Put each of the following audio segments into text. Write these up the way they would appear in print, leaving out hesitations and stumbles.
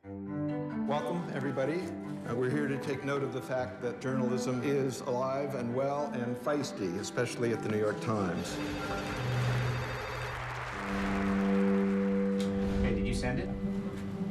Welcome, everybody. We're here to take note of the fact that journalism is alive and well and feisty, especially at the New York Times. Hey, did you send it?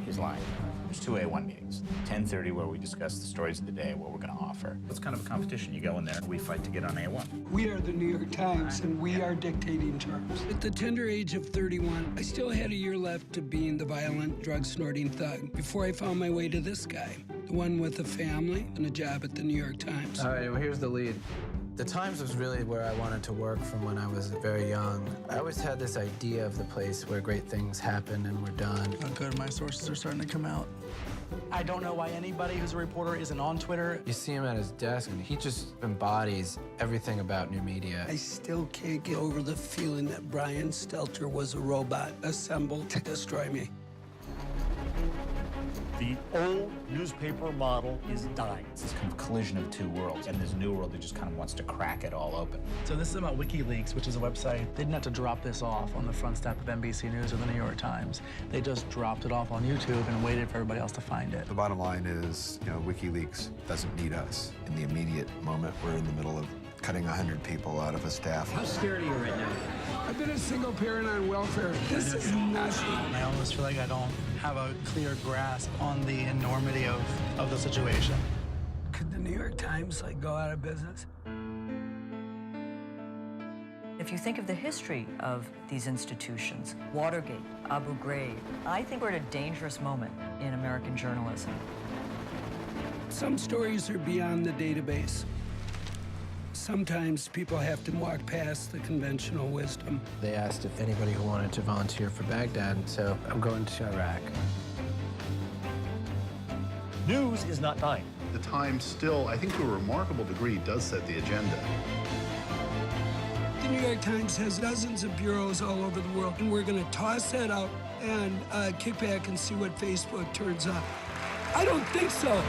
He's lying. There's two A1 meetings. 10:30 where we discuss the stories of the day, what we're going to offer. It's kind of a competition. You go in there and we fight to get on A1. We are the New York Times, and we are dictating terms. At the tender age of 31, I still had a year left of being the violent, drug-snorting thug before I found my way to this guy, the one with a family and a job at the New York Times. All right, well, here's the lead. The Times was really where I wanted to work from when I was very young. I always had this idea of the place where great things happen and were done. Oh, good, my sources are starting to come out. I don't know why anybody who's a reporter isn't on Twitter. You see him at his desk, and he just embodies everything about new media. I still can't get over the feeling that Brian Stelter was a robot assembled to destroy me. The old newspaper model is dying. It's this kind of collision of two worlds, and this new world that just kind of wants to crack it all open. So this is about WikiLeaks, which is a website. They didn't have to drop this off on the front step of NBC News or the New York Times. They just dropped it off on YouTube and waited for everybody else to find it. The bottom line is, WikiLeaks doesn't need us. In the immediate moment, we're in the middle of cutting 100 people out of a staff. How scared are you right now? I've been a single parent on welfare. This is nothing. I almost feel like I don't have a clear grasp on the enormity of the situation. Could the New York Times, go out of business? If you think of the history of these institutions, Watergate, Abu Ghraib, I think we're at a dangerous moment in American journalism. Some stories are beyond the database. Sometimes people have to walk past the conventional wisdom. They asked if anybody who wanted to volunteer for Baghdad, so I'm going to Iraq. News is not dying. The Times still, I think to a remarkable degree, does set the agenda. The New York Times has dozens of bureaus all over the world, and we're going to toss that out and kick back and see what Facebook turns up. I don't think so.